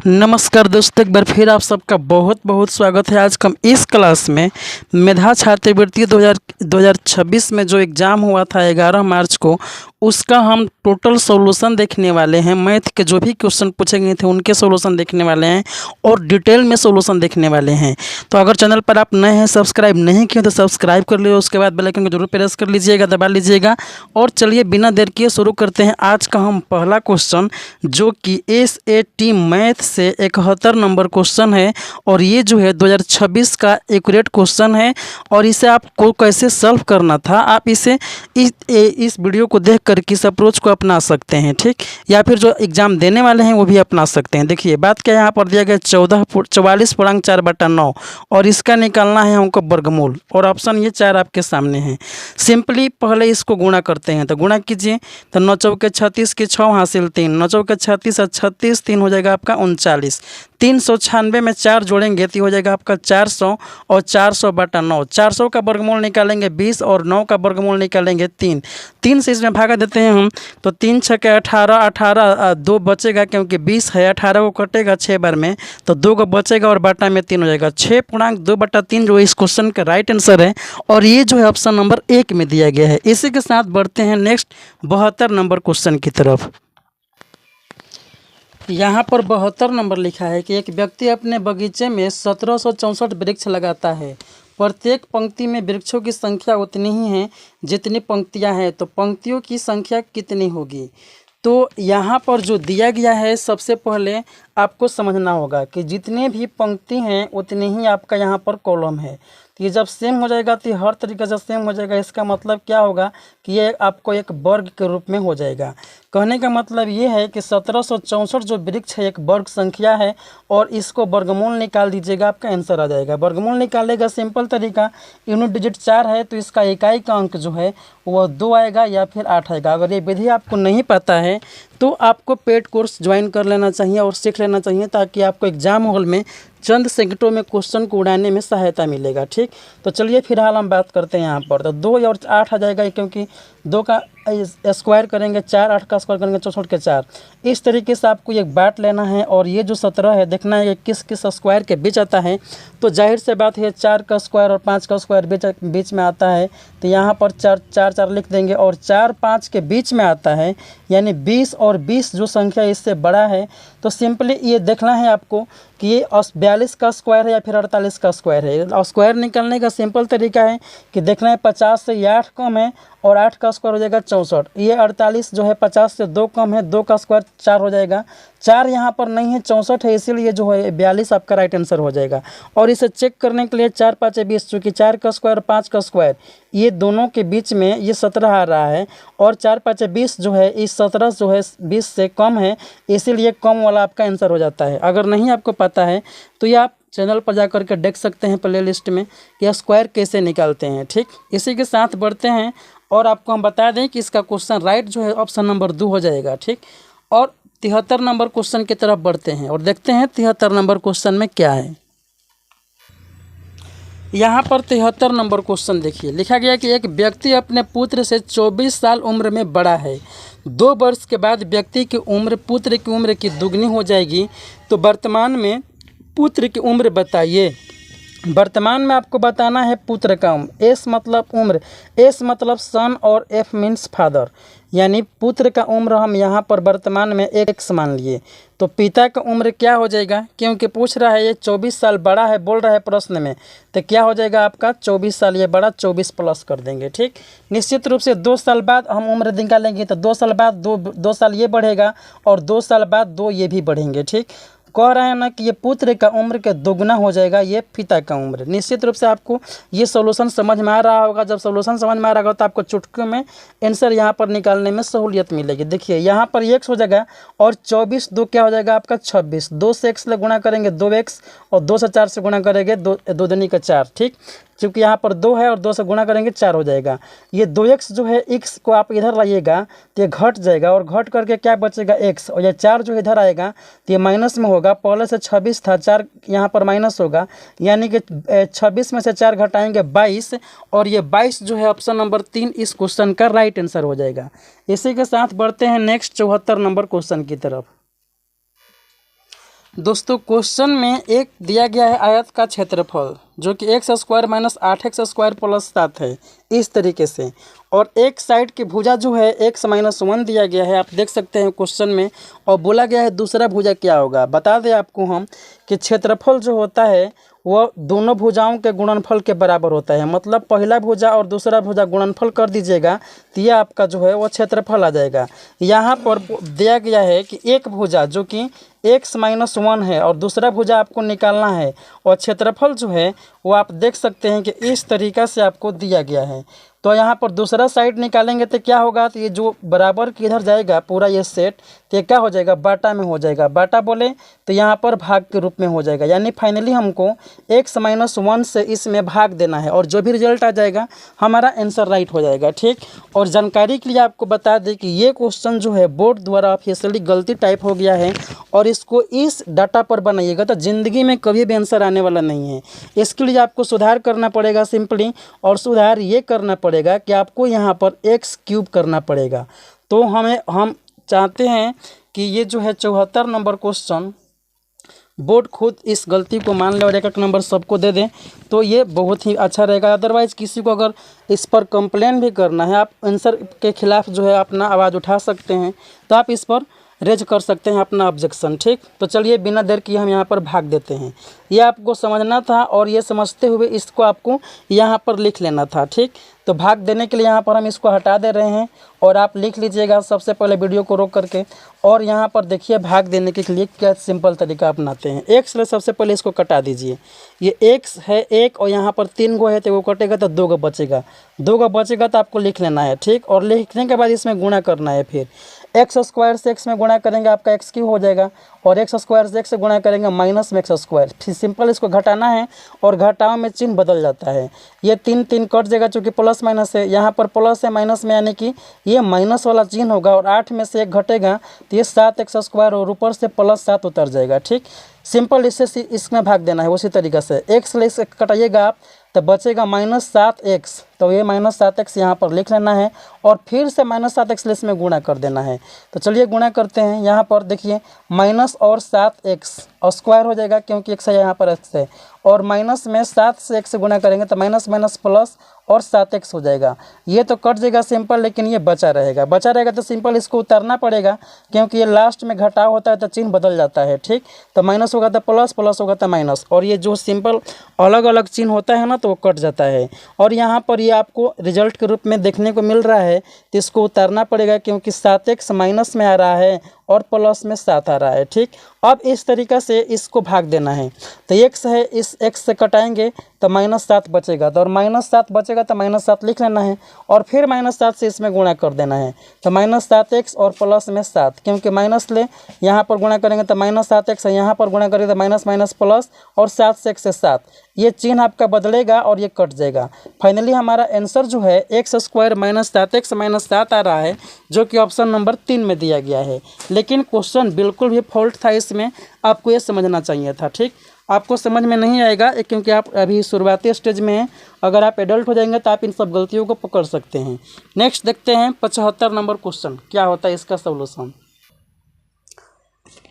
नमस्कार दोस्तों, एक बार फिर आप सबका बहुत बहुत स्वागत है। आज हम इस क्लास में मेधा छात्रवृत्ति 2026 में जो एग्ज़ाम हुआ था 11 मार्च को, उसका हम टोटल सॉल्यूशन देखने वाले हैं। मैथ के जो भी क्वेश्चन पूछे गए थे उनके सॉल्यूशन देखने वाले हैं और डिटेल में सॉल्यूशन देखने वाले हैं। तो अगर चैनल पर आप नए हैं, सब्सक्राइब नहीं किए तो सब्सक्राइब कर लीजिए, उसके बाद बेल आइकन को जरूर प्रेस कर लीजिएगा, दबा लीजिएगा। और चलिए बिना देर किए शुरू करते हैं आज का हम पहला क्वेश्चन, जो कि SAT मैथ से 71 नंबर क्वेश्चन है। और ये जो है 2026 का एक्यूरेट क्वेश्चन है और इसे आपको कैसे सॉल्व करना था, आप इसे इस वीडियो को देख कर इस अप्रोच को अपना सकते हैं, ठीक। या फिर जो एग्ज़ाम देने वाले हैं वो भी अपना सकते हैं। देखिए बात क्या यहाँ पर दिया गया 44.4/9 और इसका निकालना है हमको वर्गमूल, और ऑप्शन ये 4 आपके सामने हैं। सिंपली पहले इसको गुणा करते हैं, तो गुणा कीजिए। तो 9 चौके 36 के 6 हासिल 3, 9 चौके 36 और 36 3 हो जाएगा आपका 39। 396 में 4 जोड़ेंगे तो हो जाएगा आपका 400 और 400/9। 400 का वर्गमूल निकालेंगे 20 और 9 का वर्गमूल निकालेंगे 3। 3 से इसमें भागा देते हैं हम, तो 3 छक्के 18, 18 2 बचेगा क्योंकि 20 है, 18 को कटेगा 6 बार में तो 2 को बचेगा और बाटा में 3 हो जाएगा। 6.2/3 जो इस क्वेश्चन का राइट आंसर है, और ये जो है ऑप्शन नंबर 1 में दिया गया है। इसी के साथ बढ़ते हैं नेक्स्ट 72 नंबर क्वेश्चन की तरफ। यहाँ पर 72 नंबर लिखा है कि एक व्यक्ति अपने बगीचे में 1764 वृक्ष लगाता है। प्रत्येक पंक्ति में वृक्षों की संख्या उतनी ही है जितनी पंक्तियाँ हैं, तो पंक्तियों की संख्या कितनी होगी। तो यहाँ पर जो दिया गया है, सबसे पहले आपको समझना होगा कि जितने भी पंक्ति हैं उतने ही आपका यहाँ पर कॉलम है। तो ये जब सेम हो जाएगा तो हर तरीके से सेम हो जाएगा। इसका मतलब क्या होगा कि ये आपको एक वर्ग के रूप में हो जाएगा। कहने का मतलब ये है कि 1764 जो वृक्ष है एक वर्ग संख्या है, और इसको वर्गमूल निकाल दीजिएगा, आपका आंसर आ जाएगा। वर्गमूल निकालेगा सिंपल तरीका, यूनिट डिजिट 4 है तो इसका इकाई का अंक जो है वह 2 आएगा या फिर 8 आएगा। अगर ये विधि आपको नहीं पता है तो आपको पेड कोर्स ज्वाइन कर लेना चाहिए और सीख लेना चाहिए, ताकि आपको एग्ज़ाम हॉल में चंद सेकंडों में क्वेश्चन को उड़ाने में सहायता मिलेगा, ठीक। तो चलिए फिलहाल हम बात करते हैं यहाँ पर। तो 2 और 8 आ जाएगा, क्योंकि 2 का स्क्वायर करेंगे 4, 8 का स्क्वायर करेंगे 64 के 4। इस तरीके से आपको एक बात लेना है, और ये जो 17 है देखना है किस किस स्क्वायर के बीच आता है। तो जाहिर से बात है 4 का स्क्वायर और 5 का स्क्वायर बीच में आता है, तो यहाँ पर 4 लिख देंगे। और 4 5 के बीच में आता है, यानी 20 और 20 जो संख्या इससे बड़ा है। तो सिंपली ये देखना है आपको कि ये 42 का स्क्वायर है या फिर 48 का स्क्वायर है। और स्क्वायर निकालने का सिंपल तरीका है कि देखना है 50 से ये 8 कम है और 8 का स्क्वायर हो जाएगा 64। ये 48 जो है 50 से 2 कम है, 2 का स्क्वायर 4 हो जाएगा। 4 यहाँ पर नहीं है, 64 है, इसीलिए जो है 42 आपका राइट आंसर हो जाएगा। और इसे चेक करने के लिए 4 5 20, चूँकि 4 का स्क्वायर 5 का स्क्वायर ये दोनों के बीच में ये 17 आ रहा है, और 4 5 20 जो है इस 17 जो है 20 से कम है, इसीलिए कम वाला आपका आंसर हो जाता है। अगर नहीं आपको पता है तो ये आप चैनल पर जाकर के देख सकते हैं प्ले लिस्ट में कि स्क्वायर कैसे निकालते हैं, ठीक। इसी के साथ बढ़ते हैं, और आपको हम बता दें कि इसका क्वेश्चन राइट जो है ऑप्शन नंबर 2 हो जाएगा, ठीक। और 73 नंबर क्वेश्चन की तरफ बढ़ते हैं और देखते हैं 73 नंबर क्वेश्चन में क्या है। यहाँ पर 73 नंबर क्वेश्चन देखिए, लिखा गया कि एक व्यक्ति अपने पुत्र से 24 साल उम्र में बड़ा है। 2 वर्ष के बाद व्यक्ति की उम्र पुत्र की उम्र की दुगनी हो जाएगी, तो वर्तमान में पुत्र की उम्र बताइए। वर्तमान में आपको बताना है पुत्र का उम्र। एस मतलब उम्र, एस मतलब सन और एफ मीन्स फादर, यानी पुत्र का उम्र हम यहाँ पर वर्तमान में एक्स मान लिए। तो पिता का उम्र क्या हो जाएगा, क्योंकि पूछ रहा है ये 24 साल बड़ा है बोल रहा है प्रश्न में, तो क्या हो जाएगा आपका 24 साल ये बड़ा, 24 प्लस कर देंगे, ठीक। निश्चित रूप से 2 साल बाद हम उम्र निकालेंगे, तो 2 साल बाद 2 साल ये बढ़ेगा और 2 साल बाद 2 ये भी बढ़ेंगे, ठीक। कह रहे हैं ना कि ये पुत्र का उम्र के दोगुना हो जाएगा ये पिता का उम्र। निश्चित रूप से आपको ये सॉल्यूशन समझ में आ रहा होगा। जब सॉल्यूशन समझ में आ रहा होगा तो आपको चुटकियों में आंसर यहाँ पर निकालने में सहूलियत मिलेगी। देखिए यहाँ पर x हो जाएगा और 24 2 क्या हो जाएगा आपका 26। 2 से x से गुणा करेंगे 2x, और 2 से 4 से गुणा करेंगे 2 दूनी का 4, ठीक। चूँकि यहाँ पर 2 है और 2 से गुणा करेंगे 4 हो जाएगा। ये 2x जो है x को आप इधर लाइएगा तो ये घट जाएगा, और घट करके क्या बचेगा x, और ये 4 जो इधर आएगा तो ये माइनस में होगा। पहले से 26 था, 4 यहाँ पर माइनस होगा, यानी कि 26 में से 4 घटाएंगे 22, और ये 22 जो है ऑप्शन नंबर 3 इस क्वेश्चन का राइट आंसर हो जाएगा। इसी के साथ बढ़ते हैं नेक्स्ट 74 नंबर क्वेश्चन की तरफ। दोस्तों क्वेश्चन में एक दिया गया है आयत का क्षेत्रफल जो कि x square minus 8x square plus 7 है इस तरीके से, और एक साइड की भुजा जो है x माइनस 1 दिया गया है, आप देख सकते हैं क्वेश्चन में, और बोला गया है दूसरा भुजा क्या होगा। बता दें आपको हम कि क्षेत्रफल जो होता है वह दोनों भुजाओं के गुणनफल के बराबर होता है। मतलब पहला भुजा और दूसरा भुजा गुणनफल कर दीजिएगा तो ये आपका जो है वो क्षेत्रफल आ जाएगा। यहाँ पर दिया गया है कि एक भुजा जो कि x माइनस 1 है और दूसरा भुजा आपको निकालना है, और क्षेत्रफल जो है वो आप देख सकते हैं कि इस तरीक़ा से आपको दिया गया है। तो यहाँ पर दूसरा साइड निकालेंगे तो क्या होगा, तो ये जो बराबर किधर जाएगा पूरा ये सेट, तो ये क्या हो जाएगा, बाटा में हो जाएगा। बाटा बोले तो यहाँ पर भाग के रूप में हो जाएगा, यानी फाइनली हमको x माइनस 1 से इसमें भाग देना है और जो भी रिजल्ट आ जाएगा हमारा आंसर राइट हो जाएगा। ठीक, और जानकारी के लिए आपको बता दें कि ये क्वेश्चन जो है बोर्ड द्वारा ऑफिशियली गलती टाइप हो गया है, और इसको इस डाटा पर बनाइएगा तो ज़िंदगी में कभी भी आंसर आने वाला नहीं है। इसके लिए आपको सुधार करना पड़ेगा सिंपली, और सुधार ये करना पड़ेगा कि आपको यहाँ पर x³ करना पड़ेगा। तो हम चाहते हैं कि ये जो है 74 नंबर क्वेश्चन बोर्ड खुद इस गलती को मान ले और एक नंबर सबको दे दें तो ये बहुत ही अच्छा रहेगा। अदरवाइज़ किसी को अगर इस पर कंप्लेन भी करना है, आप आंसर के खिलाफ जो है अपना आवाज़ उठा सकते हैं, तो आप इस पर रेज कर सकते हैं अपना ऑब्जेक्शन। ठीक, तो चलिए बिना देर किए हम यहाँ पर भाग देते हैं। ये आपको समझना था और ये समझते हुए इसको आपको यहाँ पर लिख लेना था। ठीक, तो भाग देने के लिए यहाँ पर हम इसको हटा दे रहे हैं और आप लिख लीजिएगा सबसे पहले वीडियो को रोक करके, और यहाँ पर देखिए भाग देने के लिए क्या सिंपल तरीका अपनाते हैं। एक्स ले सबसे पहले इसको कटा दीजिए, ये एक्स है एक और यहाँ पर 3 गो है तो वो कटेगा तो 2 गो बचेगा, 2 गो बचेगा तो आपको लिख लेना है। ठीक, और लिखने के बाद इसमें गुणा करना है, फिर एक्स स्क्वायर से एक्स में गुणा करेंगे आपका x³ हो जाएगा, और एक्स स्क्वायर से x से गुणा करेंगे माइनस में एक्स स्क्वायर। फिर सिंपल इसको घटाना है और घटाओ में चिन्ह बदल जाता है, ये 3 कट जाएगा चूँकि प्लस माइनस है, यहाँ पर प्लस है माइनस में, यानी कि ये माइनस वाला चिन्ह होगा और 8 में से 1 घटेगा तो ये 7x स्क्वायर और ऊपर से +7 उतर जाएगा। ठीक, सिंपल इससे इसमें भाग देना है। उसी तरीक़े से x ले से कटाइएगा आप तो बचेगा -7x, तो ये -7x यहाँ पर लिख लेना है और फिर से -7x लेस में गुणा कर देना है। तो चलिए गुणा करते हैं। यहाँ पर देखिए माइनस और 7x और स्क्वायर हो जाएगा क्योंकि x है यहाँ पर x है, और माइनस में 7 से x से गुणा करेंगे तो माइनस माइनस प्लस और 7x हो जाएगा। ये तो कट जाएगा सिंपल, लेकिन ये बचा रहेगा तो सिंपल इसको उतारना पड़ेगा क्योंकि ये लास्ट में घटाव होता है तो चिन्ह बदल जाता है। ठीक, तो माइनस होगा तो प्लस, प्लस होगा तो माइनस, और ये जो सिंपल अलग अलग चिन्ह होता है ना तो वो कट जाता है। और यहाँ पर ये आपको रिजल्ट के रूप में देखने को मिल रहा है तो इसको उतारना पड़ेगा क्योंकि 7x माइनस में आ रहा है और प्लस में 7 आ रहा है। ठीक, अब इस तरीक़ा से इसको भाग देना है। तो x है, इस x से कटाएंगे तो -7 बचेगा, तो और -7 बचेगा तो -7 लिख लेना है और फिर -7 से इसमें गुणा कर देना है। तो -7x और प्लस में 7, क्योंकि माइनस ले यहाँ पर गुणा करेंगे तो -7x है, यहाँ पर गुणा करेंगे तो माइनस माइनस प्लस और 7 से x से 7, ये चिन्ह आपका बदलेगा और ये कट जाएगा। फाइनली हमारा आंसर जो है x² -7x -7 आ रहा है, जो कि ऑप्शन नंबर 3 में दिया गया है। लेकिन क्वेश्चन बिल्कुल भी फॉल्ट था, इसमें आपको ये समझना चाहिए था। ठीक, आपको समझ में नहीं आएगा क्योंकि आप अभी शुरुआती स्टेज में हैं। अगर आप एडल्ट हो जाएंगे तो आप इन सब गलतियों को पकड़ सकते हैं। नेक्स्ट देखते हैं 75 नंबर क्वेश्चन क्या होता है इसका सॉल्यूशन।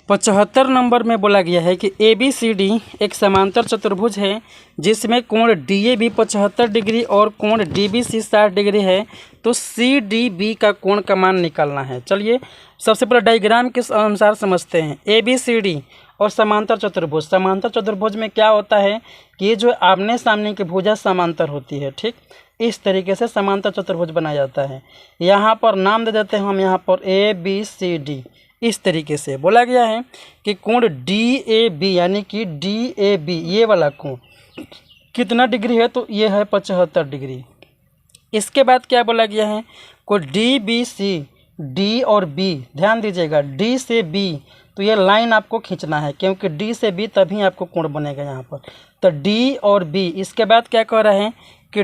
75 नंबर में बोला गया है कि ABCD एक समांतर चतुर्भुज है जिसमें कोण DAB 75 डिग्री और कोण DBC 60 डिग्री है, तो CDB का कोण का मान निकालना है। चलिए सबसे पहले डायग्राम के अनुसार समझते हैं। ABCD और समांतर चतुर्भुज में क्या होता है कि ये जो आमने सामने की भुजा समांतर होती है। ठीक, इस तरीके से समांतर चतुर्भुज बनाया जाता है। यहाँ पर नाम दे देते हैं हम, यहाँ पर ABCD। इस तरीके से बोला गया है कि कोण DAB यानी कि DAB ये वाला कोण कितना डिग्री है, तो ये है 75 डिग्री। इसके बाद क्या बोला गया है, कोण DBC, D और B, ध्यान दीजिएगा D से B, तो ये लाइन आपको खींचना है क्योंकि D से B तभी आपको कोण बनेगा यहाँ पर। तो D और B, इसके बाद क्या कह रहे हैं कि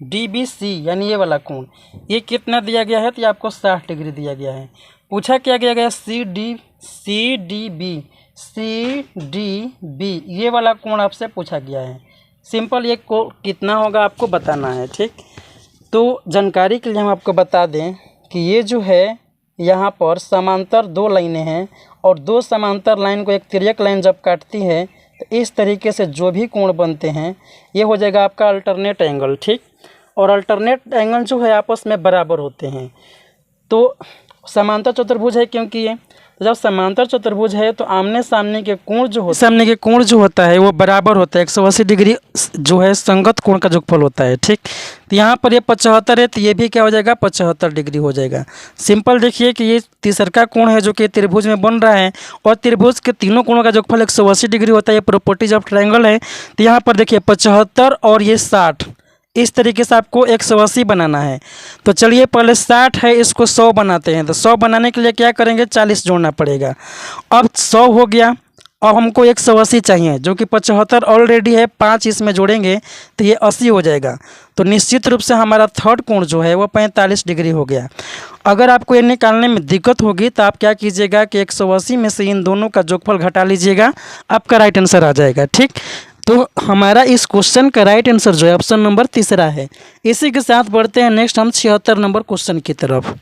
DBC यानी ये वाला कोण ये कितना दिया गया है, तो ये आपको 60 डिग्री दिया गया है। पूछा क्या गया गया CDB ये वाला कोण आपसे पूछा गया है। सिंपल ये कोण कितना होगा आपको बताना है। ठीक, तो जानकारी के लिए हम आपको बता दें कि ये जो है यहाँ पर समांतर दो लाइनें हैं और दो समांतर लाइन को एक तिर्यक लाइन जब काटती है तो इस तरीके से जो भी कोण बनते हैं ये हो जाएगा आपका अल्टरनेट एंगल, ठीक। और अल्टरनेट एंगल जो है आपस में बराबर होते हैं। तो समांतर चतुर्भुज है क्योंकि ये, तो जब समांतर चतुर्भुज है तो आमने सामने के कोण जो होता है वो बराबर होता है। 180 डिग्री जो है संगत कोण का जोगफल होता है, ठीक। तो यहाँ पर ये 75 है तो ये भी क्या हो जाएगा 75 डिग्री हो जाएगा। सिंपल देखिए कि ये तीसरा कोण है जो कि त्रिभुज में बन रहा है और त्रिभुज के तीनों कोणों का जोगफल 180 डिग्री होता है। ये प्रॉपर्टीज ऑफ ट्रायंगल है। तो यहाँ पर देखिए 75 और ये 60, इस तरीके से आपको 180 बनाना है। तो चलिए पहले 60 है इसको 100 बनाते हैं। तो 100 बनाने के लिए क्या करेंगे 40 जोड़ना पड़ेगा। अब 100 हो गया, अब हमको 180 चाहिए जो कि 75 ऑलरेडी है, 5 इसमें जोड़ेंगे तो ये 80 हो जाएगा। तो निश्चित रूप से हमारा थर्ड कोण जो है वो 45 डिग्री हो गया। अगर आपको ये निकालने में दिक्कत होगी तो आप क्या कीजिएगा कि 180 में से इन दोनों का जोगफल घटा लीजिएगा, आपका राइट आंसर आ जाएगा, ठीक। तो हमारा इस क्वेश्चन का राइट आंसर जो है ऑप्शन नंबर तीसरा है। इसी के साथ बढ़ते हैं नेक्स्ट हम 76 नंबर क्वेश्चन की तरफ।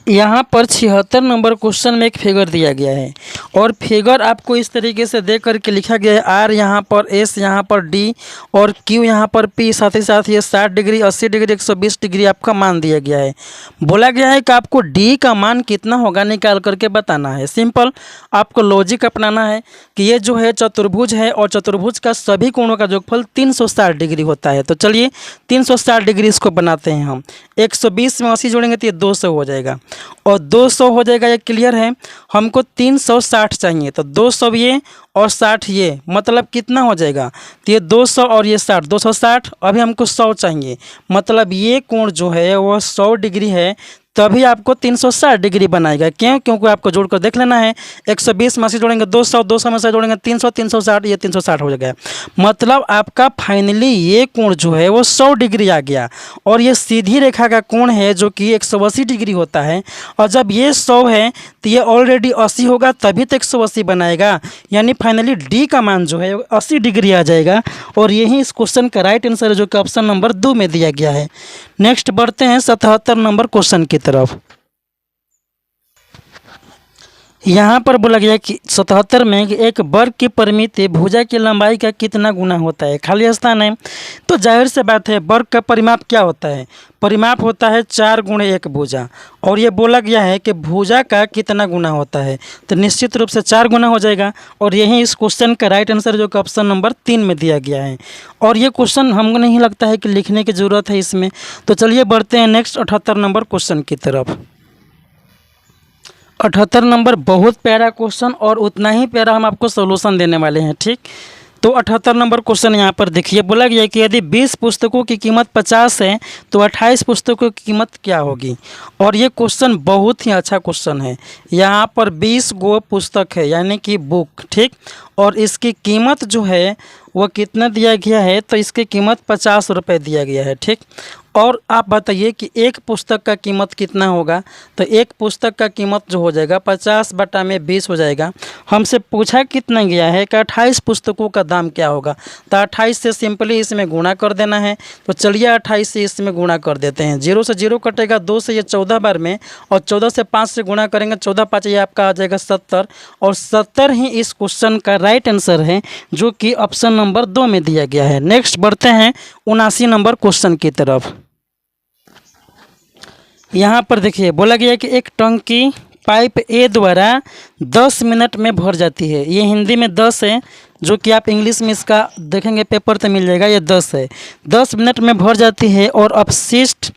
यहाँ पर 76 नंबर क्वेश्चन में एक फिगर दिया गया है और फिगर आपको इस तरीके से दे करके लिखा गया है आर यहाँ पर, एस यहाँ पर, डी और क्यू यहाँ पर, पी, साथ ही साथ ये 60 डिग्री, 80 डिग्री, 120 डिग्री आपका मान दिया गया है। बोला गया है कि आपको डी का मान कितना होगा निकाल करके बताना है। सिंपल आपको लॉजिक अपनाना है कि ये जो है चतुर्भुज है और चतुर्भुज का सभी कोणों का जोगफल 360 डिग्री होता है। तो चलिए 360 डिग्री इसको बनाते हैं हम। 120 में 80 जोड़ेंगे तो ये 200 हो जाएगा और 200 हो जाएगा, ये क्लियर है। हमको 360 चाहिए तो 200 ये और 60 ये, मतलब कितना हो जाएगा तो ये 200 और ये 60, 260। अभी हमको 100 चाहिए, मतलब ये कोण जो है वो 100 डिग्री है, तभी आपको 360 डिग्री बनाएगा। क्यों? क्योंकि आपको जोड़कर देख लेना है। 120 में से जोड़ेंगे 200, 200 में से जोड़ेंगे 300, 360, ये 360 हो जाएगा। मतलब आपका फाइनली ये कोण जो है वो 100 डिग्री आ गया और ये सीधी रेखा का कोण है जो कि 180 डिग्री होता है। और जब ये 100 है तो ये ऑलरेडी 80 होगा, तभी तो 180 बनाएगा। यानी फाइनली डी का मान जो है 80 डिग्री आ जाएगा और यही इस क्वेश्चन का राइट आंसर है जो कि ऑप्शन नंबर 2 में दिया गया है। नेक्स्ट बढ़ते हैं 77 नंबर क्वेश्चन की तरफ। यहाँ पर बोला गया कि 77 में एक वर्ग की परिमित भुजा की लंबाई का कितना गुना होता है। खाली स्थान है तो जाहिर से बात है वर्ग का परिमाप क्या होता है, परिमाप होता है 4 गुणे 1 भुजा। और ये बोला गया है कि भुजा का कितना गुना होता है, तो निश्चित रूप से 4 गुना हो जाएगा। और यही इस क्वेश्चन का राइट आंसर जो कि ऑप्शन नंबर 3 में दिया गया है। और ये क्वेश्चन हमको नहीं लगता है कि लिखने की ज़रूरत है इसमें। तो चलिए बढ़ते हैं नेक्स्ट 78 नंबर क्वेश्चन की तरफ। 78 नंबर बहुत प्यारा क्वेश्चन और उतना ही प्यारा हम आपको सोल्यूशन देने वाले हैं, ठीक। तो 78 नंबर क्वेश्चन यहाँ पर देखिए, बोला गया है कि यदि 20 पुस्तकों की कीमत 50 है तो 28 पुस्तकों की कीमत क्या होगी। और ये क्वेश्चन बहुत ही अच्छा क्वेश्चन है। यहाँ पर 20 गो पुस्तक है यानी कि बुक, ठीक। और इसकी कीमत जो है वो कितना दिया गया है, तो इसकी कीमत 50 रुपये दिया गया है, ठीक। और आप बताइए कि एक पुस्तक का कीमत कितना होगा, तो एक पुस्तक का कीमत जो हो जाएगा 50 बटा में 20 हो जाएगा। हमसे पूछा कितना गया है कि 28 पुस्तकों का दाम क्या होगा, तो 28 से सिंपली इसमें गुणा कर देना है। तो चलिए 28 से इसमें गुणा कर देते हैं। 0 से 0 कटेगा, 2 से ये 14 बार में, और 14 से 5 से गुणा करेंगे, 14 5 ये आपका आ जाएगा 70। और 70 ही इस क्वेश्चन का राइट आंसर है जो कि ऑप्शन नंबर 2 में दिया गया है। नेक्स्ट बढ़ते हैं 79 नंबर क्वेश्चन की तरफ। यहाँ पर देखिए बोला गया है कि एक टंकी पाइप ए द्वारा 10 मिनट में भर जाती है। ये हिंदी में 10 है, जो कि आप इंग्लिश में इसका देखेंगे पेपर तो मिल जाएगा। ये 10 है, 10 मिनट में भर जाती है और अपशिष्ट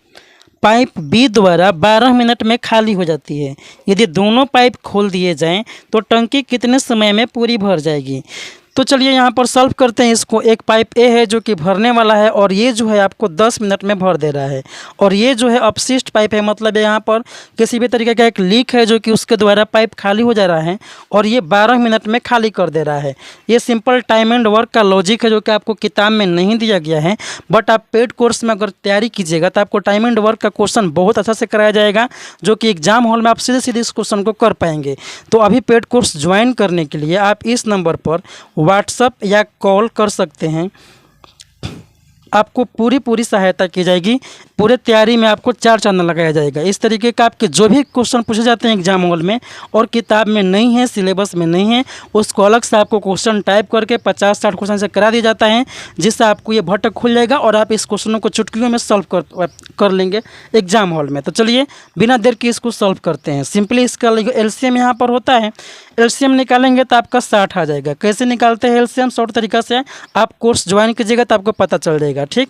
पाइप बी द्वारा 12 मिनट में खाली हो जाती है। यदि दोनों पाइप खोल दिए जाएं तो टंकी कितने समय में पूरी भर जाएगी। तो चलिए यहाँ पर सॉल्व करते हैं इसको। एक पाइप ए है जो कि भरने वाला है और ये जो है आपको 10 मिनट में भर दे रहा है। और ये जो है अपशिष्ट पाइप है, मतलब यहाँ पर किसी भी तरीके का एक लीक है जो कि उसके द्वारा पाइप खाली हो जा रहा है और ये 12 मिनट में खाली कर दे रहा है। ये सिंपल टाइम एंड वर्क का लॉजिक है जो कि आपको किताब में नहीं दिया गया है, बट आप पेड कोर्स में अगर तैयारी कीजिएगा तो आपको टाइम एंड वर्क का क्वेश्चन बहुत अच्छा से कराया जाएगा, जो कि एग्जाम हॉल में आप सीधे सीधे इस क्वेश्चन को कर पाएंगे। तो अभी पेड कोर्स ज्वाइन करने के लिए आप इस नंबर पर व्हाट्सअप या कॉल कर सकते हैं। आपको पूरी सहायता की जाएगी। पूरे तैयारी में आपको 4 चांद लगाया जाएगा। इस तरीके का आपके जो भी क्वेश्चन पूछे जाते हैं एग्जाम हॉल में और किताब में नहीं है, सिलेबस में नहीं है, उसको अलग से आपको क्वेश्चन टाइप करके 50-60 क्वेश्चन से करा दिया जाता है, जिससे आपको ये भटक खुल जाएगा और आप इस क्वेश्चनों को चुटकियों में सॉल्व कर लेंगे एग्जाम हॉल में। तो चलिए बिना देर के इसको सॉल्व करते हैं। सिंपली इसका एलसीएम यहाँ पर होता है, एलसीएम निकालेंगे तो आपका 60 आ जाएगा। कैसे निकालते हैं एलसीएम? शॉर्ट तरीका से आप कोर्स ज्वाइन कीजिएगा तो आपको पता चल जाएगा। ठीक,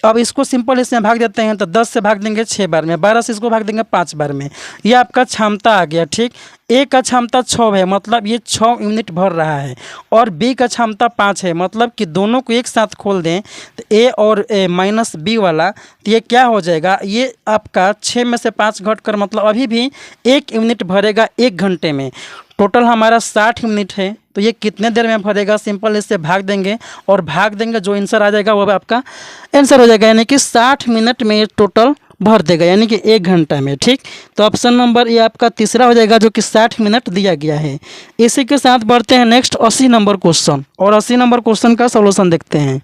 अब इसको सिंपल इसमें भाग देते हैं तो 10 से भाग देंगे 6 बार में, 12 से इसको भाग देंगे 5 बार में। ये आपका क्षमता आ गया। ठीक, ए का क्षमता 6 है, मतलब ये 6 यूनिट भर रहा है, और बी का क्षमता 5 है, मतलब कि दोनों को एक साथ खोल दें तो ए और माइनस बी वाला, तो ये क्या हो जाएगा, ये आपका 6 में से 5 घट कर मतलब अभी भी 1 यूनिट भरेगा 1 घंटे में। टोटल हमारा 60 यूनिट है, तो ये कितने देर में भरेगा? सिंपल इससे भाग देंगे और भाग देंगे, जो आंसर आ जाएगा वो आपका आंसर हो जाएगा, यानी कि 60 मिनट में ये टोटल भर देगा, यानी कि 1 घंटा में। ठीक, तो ऑप्शन नंबर ये आपका तीसरा हो जाएगा, जो कि 60 मिनट दिया गया है। इसी के साथ बढ़ते हैं नेक्स्ट 80 नंबर क्वेश्चन, और 80 नंबर क्वेश्चन का सोल्यूशन देखते हैं।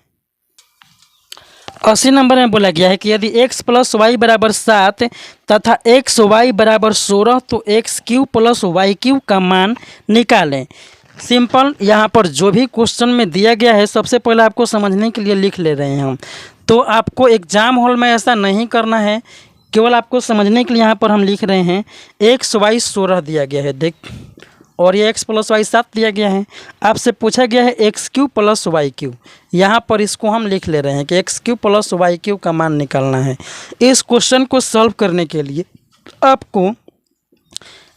80 नंबर में बोला गया है कि यदि x प्लस वाई बराबर 7 तथा एक्स वाई बराबर 16 तो x cube plus y cube का मान निकालें। सिंपल, यहाँ पर जो भी क्वेश्चन में दिया गया है सबसे पहले आपको समझने के लिए लिख ले रहे हैं हम। तो आपको एग्जाम हॉल में ऐसा नहीं करना है, केवल आपको समझने के लिए यहाँ पर हम लिख रहे हैं। एक्स वाई 16 दिया गया है देख, और ये x प्लस वाई 7 दिया गया है। आपसे पूछा गया है x cube plus y cube, यहाँ पर इसको हम लिख ले रहे हैं कि x cube plus y cube का मान निकालना है। इस क्वेश्चन को सॉल्व करने के लिए आपको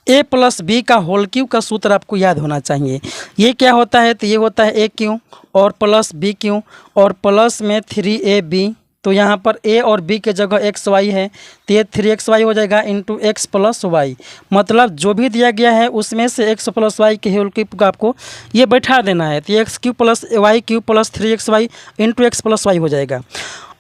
a प्लस बी का होल क्यू का सूत्र आपको याद होना चाहिए। ये क्या होता है? तो ये होता है a क्यू और प्लस बी क्यू और प्लस में 3ab, तो यहाँ पर a और b के जगह एक्स वाई है, तो ये 3xy हो जाएगा इंटू एक्स प्लस वाई। मतलब जो भी दिया गया है उसमें से x प्लस वाई के होल क्यूब को आपको ये बैठा देना है, तो x cube plus y cube plus 3xy into x plus y हो जाएगा।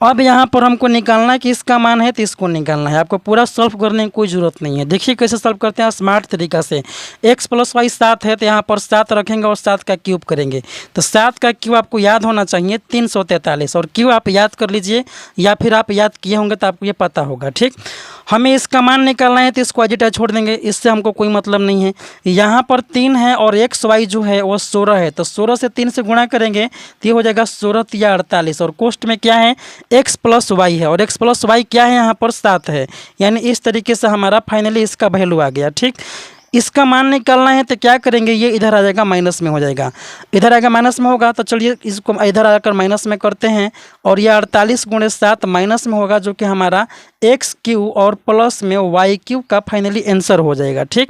अब यहाँ पर हमको निकालना है कि इसका मान है, तो इसको निकालना है। आपको पूरा सॉल्व करने की कोई ज़रूरत नहीं है। देखिए कैसे सॉल्व करते हैं स्मार्ट तरीका से। x प्लस वाई 7 है, तो यहाँ पर 7 रखेंगे और 7 का क्यूब करेंगे, तो 7 का क्यूब आपको याद होना चाहिए 343, और क्यूब आप याद कर लीजिए, या फिर आप याद किए होंगे तो आपको ये पता होगा। ठीक, हमें इसका मान निकालना है, तो इसको एजिटा छोड़ देंगे, इससे हमको कोई मतलब नहीं है। यहाँ पर 3 है और एक्स वाई जो है वो 16 है, तो 16 से 3 से गुणा करेंगे तो ये हो जाएगा 16 या 48, और कोष्ट में क्या है x प्लस वाई है, और x प्लस वाई क्या है यहाँ पर 7 है, यानी इस तरीके से हमारा फाइनली इसका वैल्यू आ गया। ठीक, इसका मान निकालना है तो क्या करेंगे, ये इधर आ जाएगा माइनस में हो जाएगा, इधर आएगा माइनस में होगा, तो चलिए इसको इधर आकर माइनस में करते हैं, और ये 48 गुणे 7 माइनस में होगा, जो कि हमारा एक्स क्यू और प्लस में वाई क्यू का फाइनली आंसर हो जाएगा। ठीक,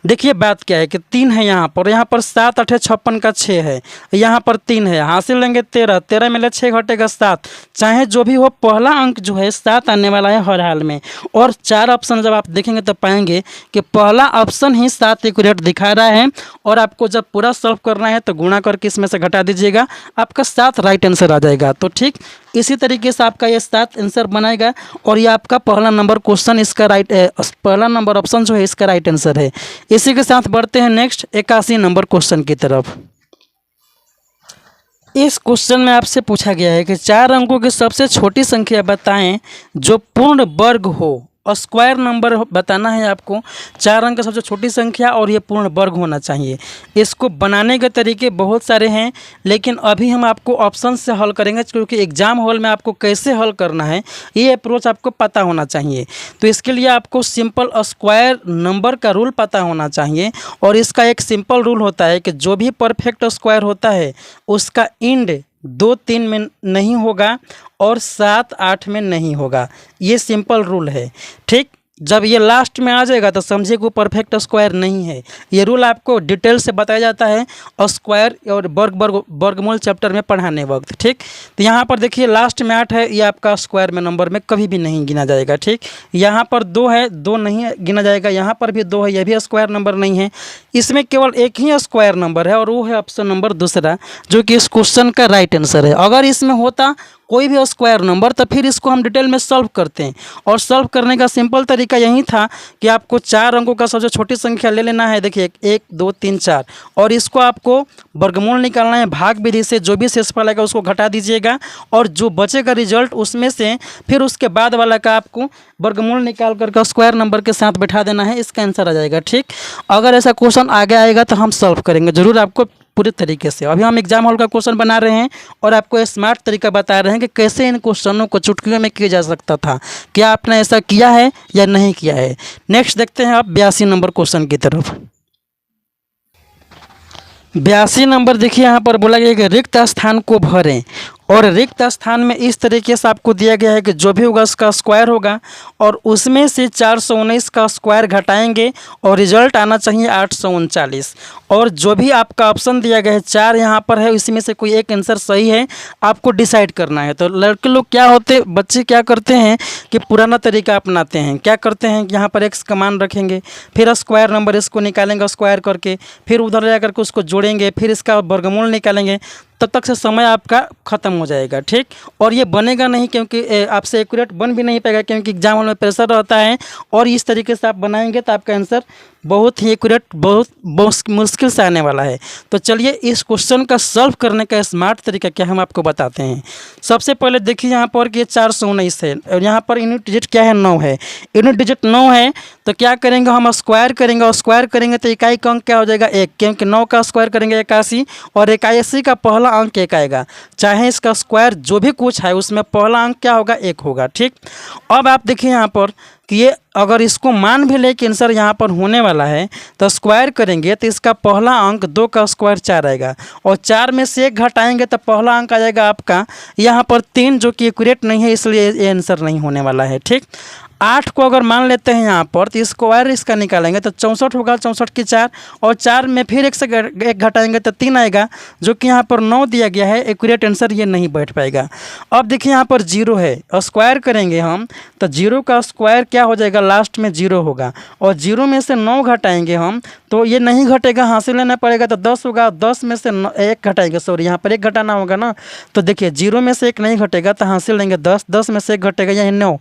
देखिए बात क्या है कि 3 है यहाँ पर 7 8 56 का 6 है, यहाँ पर 3 है, हासिल लेंगे 13, 13 में ले 6 घटेगा 7, चाहे जो भी हो पहला अंक जो है 7 आने वाला है हर हाल में। और 4 ऑप्शन जब आप देखेंगे तो पाएंगे कि पहला ऑप्शन ही 7 एक्यूरेट दिखा रहा है, और आपको जब पूरा सॉल्व करना है तो गुणा करके इसमें से घटा दीजिएगा, आपका 7 राइट आंसर आ जाएगा। तो ठीक इसी तरीके से आपका ये 7 आंसर बनाएगा, और ये आपका पहला नंबर क्वेश्चन इसका पहला नंबर ऑप्शन जो है इसका राइट आंसर है। इसी के साथ बढ़ते हैं नेक्स्ट 81 नंबर क्वेश्चन की तरफ। इस क्वेश्चन में आपसे पूछा गया है कि 4 अंकों की सबसे छोटी संख्या बताएं जो पूर्ण वर्ग हो। स्क्वायर नंबर बताना है आपको, 4 अंक का सबसे छोटी संख्या, और ये पूर्ण वर्ग होना चाहिए। इसको बनाने के तरीके बहुत सारे हैं, लेकिन अभी हम आपको ऑप्शन से हल करेंगे, क्योंकि एग्जाम हॉल में आपको कैसे हल करना है ये अप्रोच आपको पता होना चाहिए। तो इसके लिए आपको सिंपल स्क्वायर नंबर का रूल पता होना चाहिए, और इसका एक सिंपल रूल होता है कि जो भी परफेक्ट स्क्वायर होता है उसका इंड 2 3 में नहीं होगा और 7 8 में नहीं होगा। ये सिंपल रूल है। ठीक, जब ये लास्ट में आ जाएगा तो समझिए कि वो परफेक्ट स्क्वायर नहीं है। ये रूल आपको डिटेल से बताया जाता है स्क्वायर और वर्गमूल चैप्टर में पढ़ाने वक्त। ठीक, तो यहाँ पर देखिए लास्ट में 8 है, ये आपका स्क्वायर में नंबर में कभी भी नहीं गिना जाएगा। ठीक, यहाँ पर 2 है, 2 नहीं गिना जाएगा, यहाँ पर भी 2 है, यह भी स्क्वायर नंबर नहीं है। इसमें केवल एक ही स्क्वायर नंबर है, और वो है ऑप्शन नंबर दूसरा, जो कि इस क्वेश्चन का राइट आंसर है। अगर इसमें होता कोई भी स्क्वायर नंबर, तो फिर इसको हम डिटेल में सॉल्व करते हैं। और सॉल्व करने का सिंपल तरीका यही था कि आपको 4 अंकों का सबसे छोटी संख्या ले लेना है। देखिए 1 2 3 4, और इसको आपको वर्गमूल निकालना है भाग विधि से। जो भी शेषफल आएगा उसको घटा दीजिएगा, और जो बचेगा रिजल्ट उसमें से फिर उसके बाद वाला का आपको वर्गमूल निकाल कर स्क्वायर नंबर के साथ बैठा देना है। इसका आंसर आ जाएगा। ठीक, अगर ऐसा क्वेश्चन आगे आएगा तो हम सॉल्व करेंगे ज़रूर आपको पूरे तरीके से। अभी हम एग्जाम हॉल का क्वेश्चन बना रहे हैं और आपको स्मार्ट तरीका बता रहे हैं कि कैसे इन क्वेश्चनों को चुटकियों में किया जा सकता था। क्या आपने ऐसा किया है या नहीं किया है? नेक्स्ट देखते हैं आप 82 नंबर क्वेश्चन की तरफ। 82 नंबर देखिए, यहाँ पर बोला गया है कि रिक्त स्थान को भरें, और रिक्त स्थान में इस तरीके से आपको दिया गया है कि जो भी होगा उसका स्क्वायर होगा, और उसमें से 419 का स्क्वायर घटाएंगे और रिजल्ट आना चाहिए 839। और जो भी आपका ऑप्शन दिया गया है 4 यहाँ पर है, इसमें से कोई एक आंसर सही है, आपको डिसाइड करना है। तो लड़के लोग क्या होते, बच्चे क्या करते हैं कि पुराना तरीका अपनाते हैं। क्या करते हैं कि यहाँ पर एक्स का मान रखेंगे, फिर स्क्वायर नंबर इसको निकालेंगे स्क्वायर करके, फिर उधर जा करके उसको जोड़ेंगे, फिर इसका वर्गमूल निकालेंगे, तब तक से समय आपका ख़त्म हो जाएगा। ठीक, और ये बनेगा नहीं, क्योंकि आपसे एक्यूरेट बन भी नहीं पाएगा, क्योंकि एग्जाम हॉल में प्रेशर रहता है। और इस तरीके से आप बनाएंगे तो आपका आंसर बहुत ही एक्यूरेट, बहुत मुश्किल से आने वाला है। तो चलिए इस क्वेश्चन का सॉल्व करने का स्मार्ट तरीका क्या हम आपको बताते हैं। सबसे पहले देखिए यहाँ पर कि 419 है, और यहाँ पर यूनिट डिजिट क्या है, 9 है। यूनिट डिजिट 9 है, तो क्या करेंगे हम स्क्वायर करेंगे, और स्क्वायर करेंगे तो इकाई का अंक क्या हो जाएगा 1, क्योंकि 9 का स्क्वायर करेंगे 81, और 81 का पहला अंक 1 आएगा। चाहे इसका स्क्वायर जो भी कुछ है उसमें पहला अंक क्या होगा, 1 होगा। ठीक, अब आप देखिए यहाँ पर कि ये अगर इसको मान भी ले कि आंसर यहाँ पर होने वाला है, तो स्क्वायर करेंगे तो इसका पहला अंक 2 का स्क्वायर 4 आएगा, और 4 में से 1 घटाएंगे तो पहला अंक आ जाएगा आपका यहाँ पर 3, जो कि एक्यूरेट नहीं है, इसलिए ये आंसर नहीं होने वाला है। ठीक, 8 को अगर मान लेते हैं यहाँ पर, तो स्क्वायर इसका निकालेंगे तो 64 होगा, 64 की 4, और 4 में फिर 1 से 1 घटाएंगे तो 3 आएगा, जो कि यहाँ पर 9 दिया गया है। एक्यूरेट आंसर ये नहीं बैठ पाएगा। अब देखिए यहाँ पर 0 है, और स्क्वायर करेंगे हम तो 0 का स्क्वायर क्या हो जाएगा, लास्ट में 0 होगा, और 0 में से 9 घटाएंगे हम तो ये नहीं घटेगा, हासिल लेना पड़ेगा, तो 10 होगा। 10 में से 1 घटाएंगे, सॉरी यहाँ पर 1 घटाना होगा ना, तो देखिए 0 में से 1 नहीं घटेगा तो हासिल लेंगे 10, 10 में से 1 घटेगा यही 9,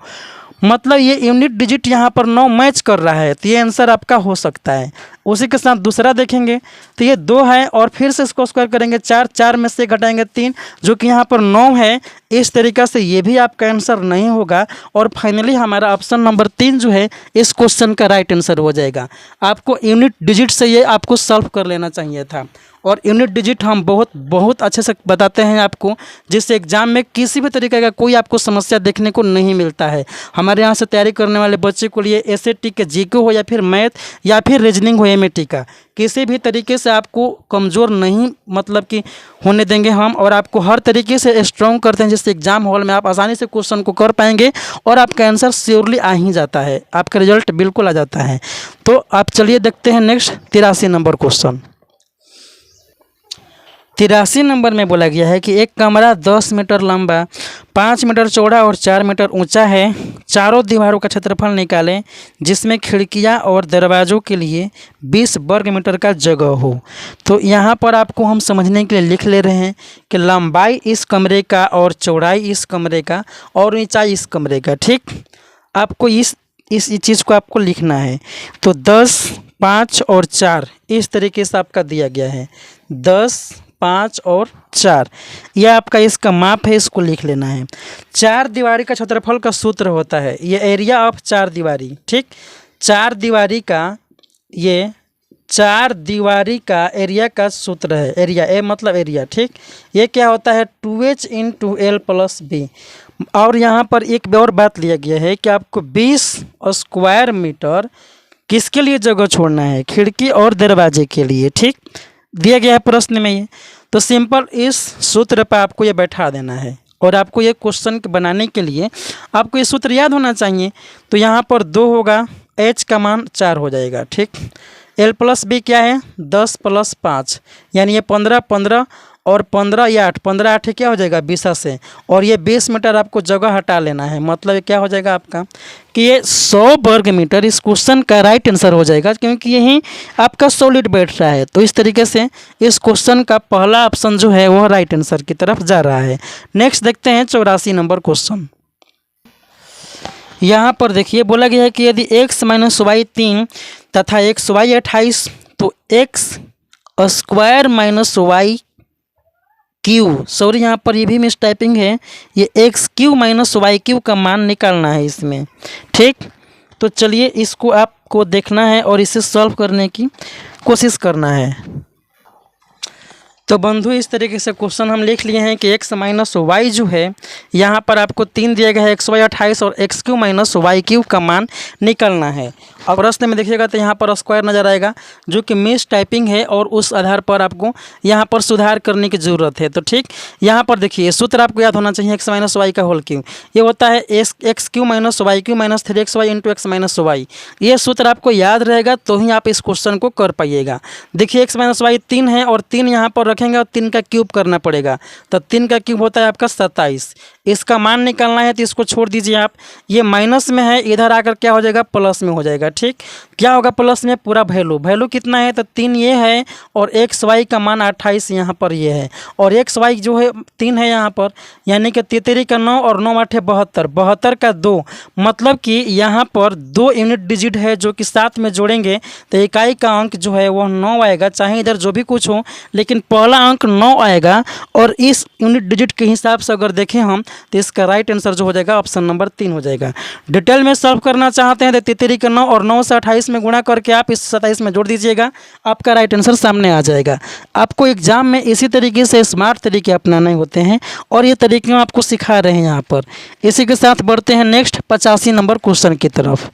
मतलब ये यूनिट डिजिट यहाँ पर 9 मैच कर रहा है, तो ये आंसर आपका हो सकता है। उसी के साथ दूसरा देखेंगे तो ये 2 है, और फिर से इसको स्क्वायर करेंगे 4, 4 में से घटाएंगे 3, जो कि यहाँ पर 9 है। इस तरीक़ा से ये भी आपका आंसर नहीं होगा, और फाइनली हमारा ऑप्शन नंबर 3 जो है इस क्वेश्चन का राइट आंसर हो जाएगा। आपको यूनिट डिजिट से ये आपको सॉल्व कर लेना चाहिए था, और यूनिट डिजिट हम बहुत अच्छे से बताते हैं आपको, जिससे एग्जाम में किसी भी तरीके का कोई आपको समस्या देखने को नहीं मिलता है। हमारे यहाँ से तैयारी करने वाले बच्चे को लिए एसएटी के जीके हो या फिर मैथ या फिर रीजनिंग हो एमएटी का, किसी भी तरीके से आपको कमज़ोर नहीं मतलब कि होने देंगे हम, और आपको हर तरीके से स्ट्रॉन्ग करते हैं, जिससे एग्जाम हॉल में आप आसानी से क्वेश्चन को कर पाएंगे और आपका आंसर श्योरली आ ही जाता है, आपका रिजल्ट बिल्कुल आ जाता है। तो आप चलिए देखते हैं नेक्स्ट 83 नंबर क्वेश्चन। 83 नंबर में बोला गया है कि एक कमरा 10 मीटर लंबा, 5 मीटर चौड़ा और 4 मीटर ऊंचा है। चारों दीवारों का क्षेत्रफल निकालें जिसमें खिड़कियां और दरवाज़ों के लिए 20 वर्ग मीटर का जगह हो। तो यहाँ पर आपको हम समझने के लिए लिख ले रहे हैं कि लंबाई इस कमरे का और चौड़ाई इस कमरे का और ऊंचाई इस कमरे का। ठीक, आपको इस चीज़ को आपको लिखना है। तो 10, 5 और 4 इस तरीके से आपका दिया गया है। 10, 5 और 4 यह आपका इसका माप है, इसको लिख लेना है। 4 दीवारी का क्षेत्रफल का सूत्र होता है, ये एरिया ऑफ 4 दीवारी। ठीक, 4 दीवारी का ये 4 दीवारी का एरिया का सूत्र है, एरिया ए मतलब एरिया। ठीक, ये क्या होता है 2h × L + B। और यहाँ पर एक और बात लिया गया है कि आपको 20 स्क्वायर मीटर किसके लिए जगह छोड़ना है, खिड़की और दरवाजे के लिए। ठीक, दिया गया है प्रश्न में ये। तो सिंपल इस सूत्र पर आपको ये बैठा देना है, और आपको ये क्वेश्चन बनाने के लिए आपको ये सूत्र याद होना चाहिए। तो यहाँ पर 2 होगा, h का मान 4 हो जाएगा। ठीक, L + B क्या है 10 + 5, यानी ये 15, 15 और 15 या 8, 15 8 क्या हो जाएगा 20 से, और ये 20 मीटर आपको जगह हटा लेना है। मतलब ये क्या हो जाएगा आपका कि ये 100 वर्ग मीटर इस क्वेश्चन का राइट आंसर हो जाएगा, क्योंकि यही आपका सॉलिड बैठ रहा है। तो इस तरीके से इस क्वेश्चन का पहला ऑप्शन जो है वह राइट आंसर की तरफ जा रहा है। नेक्स्ट देखते हैं 84 नंबर क्वेश्चन। यहाँ पर देखिए बोला गया है कि यदि x माइनस वाई 3 तथा x वाई 28 तो x square minus y cube, sorry यहाँ पर ये भी मिस टाइपिंग है, ये x cube minus y cube का मान निकालना है इसमें। ठीक, तो चलिए इसको आपको देखना है और इसे सॉल्व करने की कोशिश करना है। तो बंधु इस तरीके से क्वेश्चन हम लिख लिए हैं कि x माइनस वाई जो है यहाँ पर आपको 3 दिया गया है, एक्स वाई 28 और x cube minus y cube का मान निकालना है। और प्रश्न में देखिएगा तो यहाँ पर स्क्वायर नज़र आएगा जो कि मिस टाइपिंग है और उस आधार पर आपको यहाँ पर सुधार करने की ज़रूरत है। तो ठीक, यहाँ पर देखिए सूत्र आपको याद होना चाहिए, एक्स माइनस वाई का होल क्यू, ये होता है x cube minus y cube minus 3xy into x minus y. ये सूत्र आपको याद रहेगा तो ही आप इस क्वेश्चन को कर पाइएगा। देखिए एक्स माइनस वाई 3 है और 3 यहाँ पर रखेंगे और 3 का क्यूब करना पड़ेगा, तो 3 का क्यूब होता है आपका 27। इसका मान निकालना है तो इसको छोड़ दीजिए आप, ये माइनस में है, इधर आकर क्या हो जाएगा प्लस में हो जाएगा। ठीक, क्या होगा प्लस में पूरा वैल्यू कितना है तो 3 ये है और एक्स वाई का मान 28 यहाँ पर ये है, और एक्स वाई जो है 3 है यहाँ पर, यानी कि 33 का 9 और 9 8 72, 72 का 2, मतलब कि यहाँ पर 2 यूनिट डिजिट है जो कि साथ में जोड़ेंगे तो इकाई का अंक जो है वह 9 आएगा, चाहे इधर जो भी कुछ हो लेकिन पहला अंक 9 आएगा। और इस यूनिट डिजिट के हिसाब से अगर देखें हम तो इसका राइट आंसर जो हो जाएगा ऑप्शन नंबर 3 हो जाएगा। डिटेल में सॉल्व करना चाहते हैं तो 33 का 9 और 9 से 28 में गुणा करके आप इस 27 में जोड़ दीजिएगा, आपका राइट आंसर सामने आ जाएगा। आपको एग्जाम में इसी तरीके से स्मार्ट तरीके अपनाने होते हैं और ये तरीके हम आपको सिखा रहे हैं यहाँ पर। इसी के साथ बढ़ते हैं नेक्स्ट 85 नंबर क्वेश्चन की तरफ।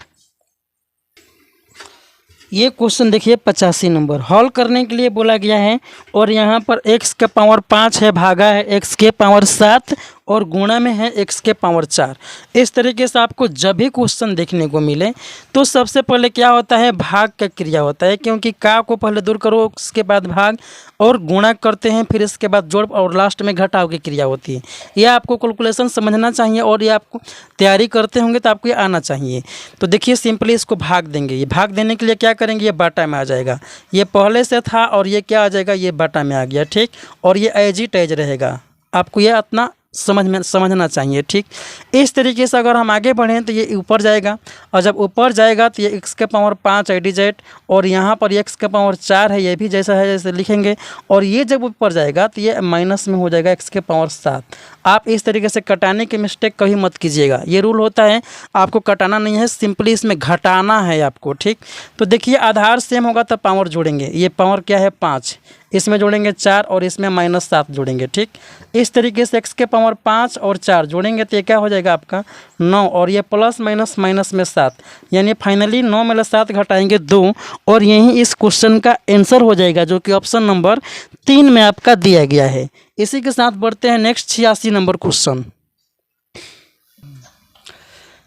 ये क्वेश्चन देखिए 85 नंबर हल करने के लिए बोला गया है और यहाँ पर x का पावर 5 है, भागा है x के पावर 7 और गुणा में है x के पावर 4। इस तरीके से आपको जब भी क्वेश्चन देखने को मिले तो सबसे पहले क्या होता है भाग का क्रिया होता है, क्योंकि का को पहले दूर करो उसके बाद भाग और गुणा करते हैं, फिर इसके बाद जोड़ और लास्ट में घटाव की क्रिया होती है। यह आपको कैलकुलेशन समझना चाहिए और ये आपको तैयारी करते होंगे तो आपको ये आना चाहिए। तो देखिए सिंपली इसको भाग देंगे, ये भाग देने के लिए क्या करेंगे, ये बाटा में आ जाएगा, ये पहले से था और ये क्या आ जाएगा, ये बाटा में आ गया। ठीक, और ये एज इट एज रहेगा, आपको ये इतना समझना चाहिए। ठीक, इस तरीके से अगर हम आगे बढ़ें तो ये ऊपर जाएगा और जब ऊपर जाएगा तो ये x के पावर 5 एडिजेट और यहाँ पर x के पावर 4 है, ये भी जैसा है जैसे लिखेंगे, और ये जब ऊपर जाएगा तो ये माइनस में हो जाएगा x के पावर 7। आप इस तरीके से कटाने की मिस्टेक कभी मत कीजिएगा, ये रूल होता है, आपको कटाना नहीं है, सिंपली इसमें घटाना है आपको। ठीक, तो देखिए आधार सेम होगा तो पावर जोड़ेंगे, ये पावर क्या है 5, इसमें जोड़ेंगे 4 और इसमें -7 जोड़ेंगे। ठीक, इस तरीके से x के पावर 5 और 4 जोड़ेंगे तो ये क्या हो जाएगा आपका 9 और ये प्लस माइनस माइनस में 7, यानी फाइनली 9 में 7 घटाएंगे 2 और यही इस क्वेश्चन का आंसर हो जाएगा जो कि ऑप्शन नंबर 3 में आपका दिया गया है। इसी के साथ बढ़ते हैं next 86 number question.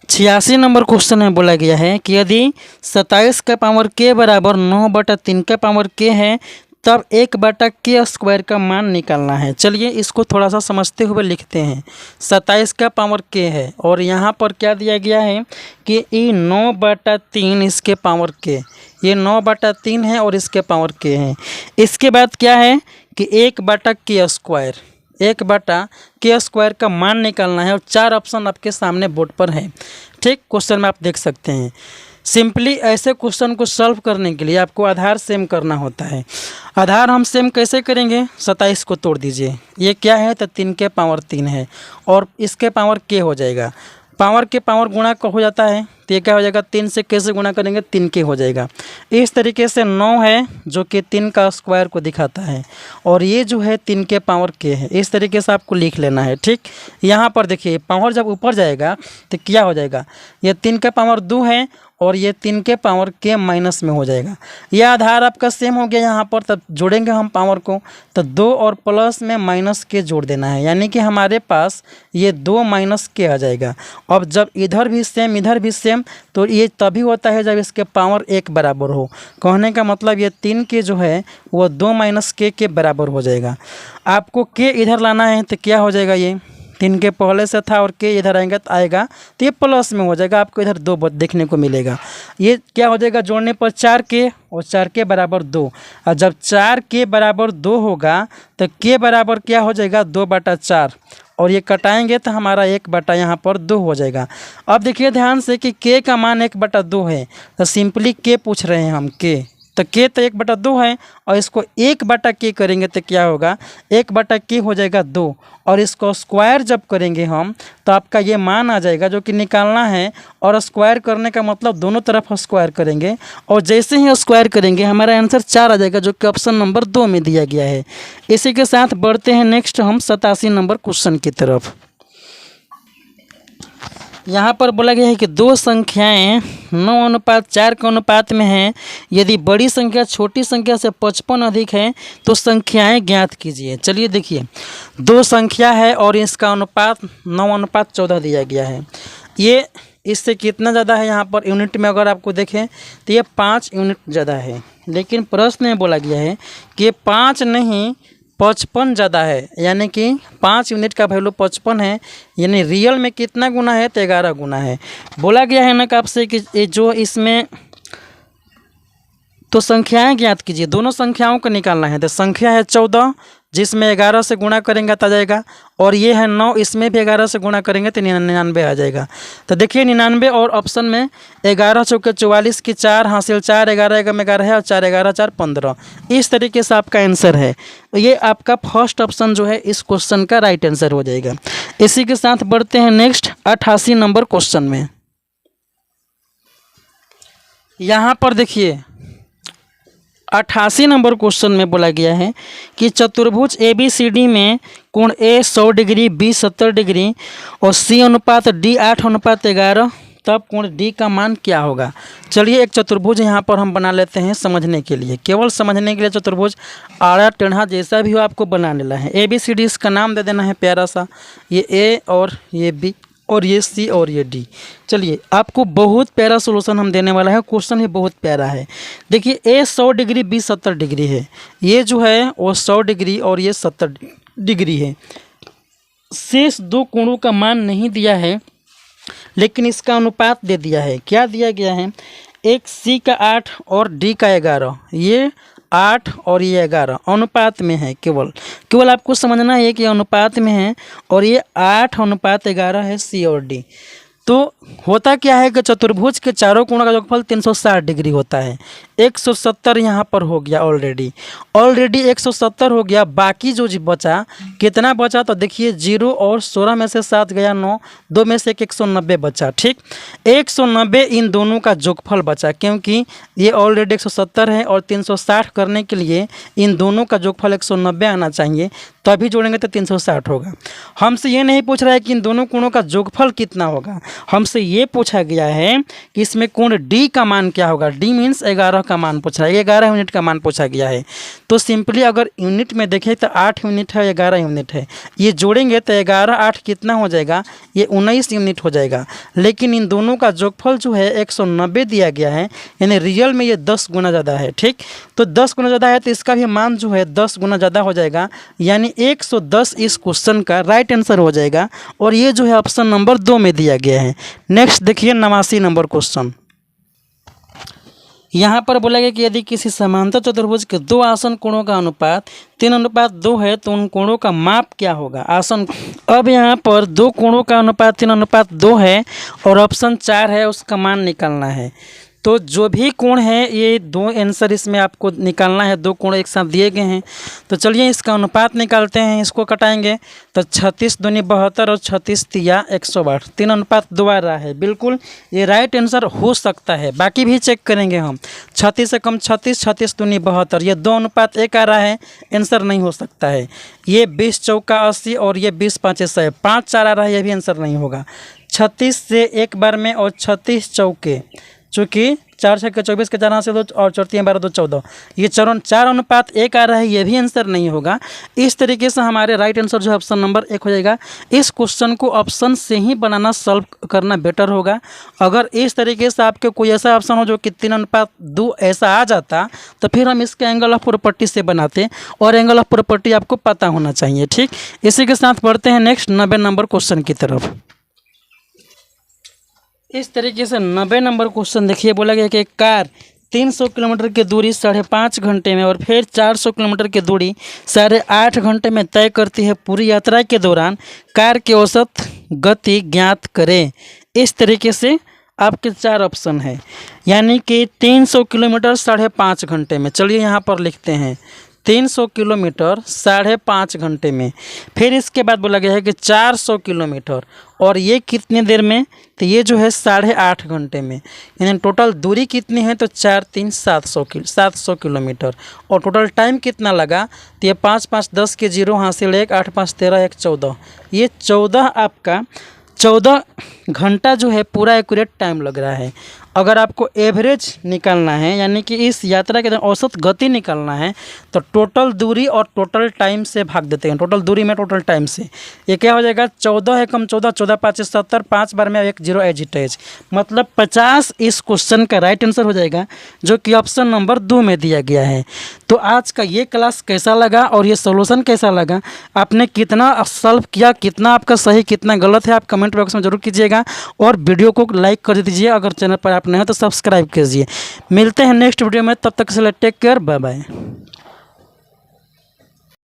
86 number question में बोला गया है कि यदि 27 का पावर k बराबर 9/3 का पावर k है तब 1/k स्क्वायर का मान निकालना है। चलिए इसको थोड़ा सा समझते हुए लिखते हैं। 27 का पावर k है और यहाँ पर क्या दिया गया है कि ये 9/3 इसके पावर k, ये 9/3 है और इसके पावर k है। इसके बाद क्या है कि 1/k स्क्वायर, 1/k स्क्वायर का मान निकालना है और 4 ऑप्शन आपके सामने बोर्ड पर है। ठीक, क्वेश्चन में आप देख सकते हैं। सिंपली ऐसे क्वेश्चन को सॉल्व करने के लिए आपको आधार सेम करना होता है। आधार हम सेम कैसे करेंगे, 27 को तोड़ दीजिए, ये क्या है तो 3 के पावर 3 है और इसके पावर k हो जाएगा, पावर के पावर गुणा हो जाता है तो ये क्या हो जाएगा 3 से कैसे गुणा करेंगे 3k हो जाएगा। इस तरीके से 9 है जो कि 3 का स्क्वायर को दिखाता है और ये जो है 3 के पावर k है, इस तरीके से आपको लिख लेना है। ठीक, यहाँ पर देखिए पावर जब ऊपर जाएगा तो क्या हो जाएगा, ये 3 का पावर 2 है और ये 3 के पावर k माइनस में हो जाएगा। यह आधार आपका सेम हो गया यहाँ पर, तब जोड़ेंगे हम पावर को तो 2 और प्लस में -k जोड़ देना है, यानी कि हमारे पास ये 2 - k आ जाएगा। अब जब इधर भी सेम इधर भी सेम तो ये तभी होता है जब इसके पावर 1 बराबर हो। कहने का मतलब ये 3 के जो है वो 2 माइनस के बराबर हो जाएगा। आपको के इधर लाना है तो क्या हो जाएगा, ये 3 के पहले से था और के इधर आएगा तो ये प्लस में हो जाएगा, आपको इधर 2 देखने को मिलेगा। ये क्या हो जाएगा, जोड़ने पर 4 के और 4 के बराबर 2, और जब 4 के बराबर 2 होगा तो के बराबर क्या हो जाएगा 2/4, और ये कटाएंगे तो हमारा 1 यहाँ पर 2 हो जाएगा। अब देखिए ध्यान से कि के का मान 1/2 है, तो सिंपली के पूछ रहे हैं हम के, तो के तो 1/2 है और इसको 1/k करेंगे तो क्या होगा 1/k हो जाएगा 2, और इसको स्क्वायर जब करेंगे हम तो आपका ये मान आ जाएगा जो कि निकालना है। और स्क्वायर करने का मतलब दोनों तरफ स्क्वायर करेंगे, और जैसे ही स्क्वायर करेंगे हमारा आंसर 4 आ जाएगा, जो कि ऑप्शन नंबर 2 में दिया गया है। इसी के साथ बढ़ते हैं नेक्स्ट हम 87 नंबर क्वेश्चन की तरफ। यहाँ पर बोला गया है कि दो संख्याएं 9:4 के अनुपात में हैं। यदि बड़ी संख्या छोटी संख्या से 55 अधिक है तो संख्याएं ज्ञात कीजिए। चलिए देखिए, दो संख्या है और इसका अनुपात 9:14 दिया गया है। ये इससे कितना ज़्यादा है, यहाँ पर यूनिट में अगर आपको देखें तो ये 5 यूनिट ज़्यादा है, लेकिन प्रश्न में बोला गया है कि 5 नहीं 55 ज़्यादा है, यानी कि 5 यूनिट का वैल्यू 55 है, यानी रियल में कितना गुना है तो 11 गुना है। बोला गया है ना कि आपसे कि ये जो इसमें तो संख्याएं ज्ञात कीजिए, दोनों संख्याओं को निकालना है। तो संख्या है 14 जिसमें 11 से गुणा करेंगे तो आ जाएगा, और ये है 9 इसमें भी 11 से गुणा करेंगे तो 99 आ जाएगा। तो देखिए 99 और ऑप्शन में 11 चौके 44 की 4 हासिल 4 11 एकम 11 है और 4 11 4 15, इस तरीके से आपका आंसर है। तो ये आपका फर्स्ट ऑप्शन जो है इस क्वेश्चन का राइट आंसर हो जाएगा। इसी के साथ बढ़ते हैं नेक्स्ट 88 नंबर क्वेश्चन में। यहाँ पर देखिए 88 नंबर क्वेश्चन में बोला गया है कि चतुर्भुज ABCD में कोण A 100 डिग्री, B 70 डिग्री और C अनुपात D 8:11, तब कोण D का मान क्या होगा। चलिए एक चतुर्भुज यहाँ पर हम बना लेते हैं समझने के लिए, केवल समझने के लिए। चतुर्भुज आड़ा टेढ़ा जैसा भी हो आपको बना लेना है। ABCD इसका नाम दे देना है प्यारा सा, ये A और ये B और ये C और ये D। चलिए आपको बहुत प्यारा सॉल्यूशन हम देने वाला है, क्वेश्चन ही बहुत प्यारा है। देखिए A 100 डिग्री B 70 डिग्री है, ये जो है वो 100 डिग्री और ये 70 डिग्री है। शेष दो कोणों का मान नहीं दिया है, लेकिन इसका अनुपात दे दिया है। क्या दिया गया है, एक C का 8 और D का 11, ये 8 और ये 11 अनुपात में है। केवल आपको समझना है कि अनुपात में है, और ये 8:11 है C और D। तो होता क्या है कि चतुर्भुज के चारों कोणों का योगफल 360 डिग्री होता है। 170 यहाँ पर हो गया, ऑलरेडी 170 हो गया। बाकी जो बचा, कितना बचा तो देखिए 0 और 16 में से 7 गया 9, 2 में से 190 बचा। ठीक, 190 इन दोनों का योगफल बचा, क्योंकि ये ऑलरेडी 170 है और 360 करने के लिए इन दोनों का योगफल 190 आना चाहिए, तभी जोड़ेंगे तो 360 होगा। हमसे ये नहीं पूछ रहा है कि इन दोनों कोणों का योगफल कितना होगा, हमसे ये पूछा गया है कि इसमें कोण D का मान क्या होगा। D मीन्स 11 का मान पूछ रहा है, 11 यूनिट का मान पूछा गया है। तो सिंपली अगर यूनिट में देखें तो 8 यूनिट है, 11 यूनिट है, ये जोड़ेंगे तो 11 8 कितना हो जाएगा, ये 19 यूनिट हो जाएगा। लेकिन इन दोनों का योगफल जो है 190 दिया गया है, यानी रियल में ये 10 गुना ज़्यादा है। ठीक, तो 10 गुना ज़्यादा है तो इसका भी मान जो है 10 गुना ज़्यादा हो जाएगा, यानी 110 इस क्वेश्चन का राइट आंसर हो जाएगा। और ये जो है ऑप्शन नंबर 2 में दिया गया है। नेक्स्ट देखिए 89 नंबर क्वेश्चन। यहाँ पर बोला गया कि यदि किसी समांतर चतुर्भुज के दो आसन कोणों का अनुपात 3:2 है तो उन कोणों का माप क्या होगा। आसन, अब यहाँ पर दो कोणों का अनुपात 3:2 है और ऑप्शन 4 है, उसका मान निकालना है। तो जो भी कोण है ये दो आंसर इसमें आपको निकालना है, दो कोण एक साथ दिए गए हैं। तो चलिए इसका अनुपात निकालते हैं, इसको कटाएंगे तो 36 दूनी 72 और 36 तिया 112, 3:2 आ रहा है। बिल्कुल ये राइट आंसर हो सकता है, बाकी भी चेक करेंगे हम। 36 से कम 36, 36 दूनी 72, ये 2:1 आ रहा है, आंसर नहीं हो सकता है। ये 20 चौका 80 और ये 20 5 100, 5 4 आ रहा है, ये भी आंसर नहीं होगा। 36 से एक बार में और 36 चौके चूँकि 4 6 24 के 4 हाथ से 2 और 4 3 12 2 14, ये 4:1 आ रहा है, ये भी आंसर नहीं होगा। इस तरीके से हमारे राइट आंसर जो है ऑप्शन नंबर 1 हो जाएगा। इस क्वेश्चन को ऑप्शन से ही बनाना, सॉल्व करना बेटर होगा। अगर इस तरीके से आपके कोई ऐसा ऑप्शन हो जो कि 3:2 ऐसा आ जाता, तो फिर हम इसके एंगल ऑफ प्रॉपर्टी से बनाते, और एंगल ऑफ प्रॉपर्टी आपको पता होना चाहिए। ठीक, इसी के साथ बढ़ते हैं नेक्स्ट 90 नंबर क्वेश्चन की तरफ। इस तरीके से 90 नंबर क्वेश्चन देखिए, बोला गया कि एक कार 300 किलोमीटर की दूरी 5.5 घंटे में और फिर 400 किलोमीटर की दूरी 8.5 घंटे में तय करती है। पूरी यात्रा के दौरान कार की औसत गति ज्ञात करें। इस तरीके से आपके 4 ऑप्शन है, यानी कि 300 किलोमीटर 5.5 घंटे में। चलिए यहाँ पर लिखते हैं 300 किलोमीटर 5.5 घंटे में। फिर इसके बाद बोला गया है कि 400 किलोमीटर, और ये कितनी देर में, तो ये जो है 8.5 घंटे में। यानी टोटल दूरी कितनी है, तो 4 3 700 किलोमीटर। और टोटल टाइम कितना लगा, तो ये 5 5 10 के 0 हासिल 1 8 5 13 1 14, ये 14 घंटा जो है पूरा एक्यूरेट टाइम लग रहा है। अगर आपको एवरेज निकालना है, यानी कि इस यात्रा के औसत गति निकालना है, तो टोटल दूरी और टोटल टाइम से भाग देते हैं। टोटल दूरी में टोटल टाइम से ये क्या हो जाएगा, 14 एकम 14, 14 5 70, 5 बार में 1 0 एज इट इज, मतलब 50 इस क्वेश्चन का राइट आंसर हो जाएगा, जो कि ऑप्शन नंबर 2 में दिया गया है। तो आज का ये क्लास कैसा लगा और ये सोल्यूशन कैसा लगा, आपने कितना सॉल्व किया, कितना आपका सही कितना गलत है, आप कमेंट बॉक्स में जरूर कीजिएगा, और वीडियो को लाइक कर दीजिए। अगर चैनल पर आप नए हैं तो सब्सक्राइब कीजिए। मिलते हैं नेक्स्ट वीडियो में, तब तक के लिए टेक केयर, बाय बाय।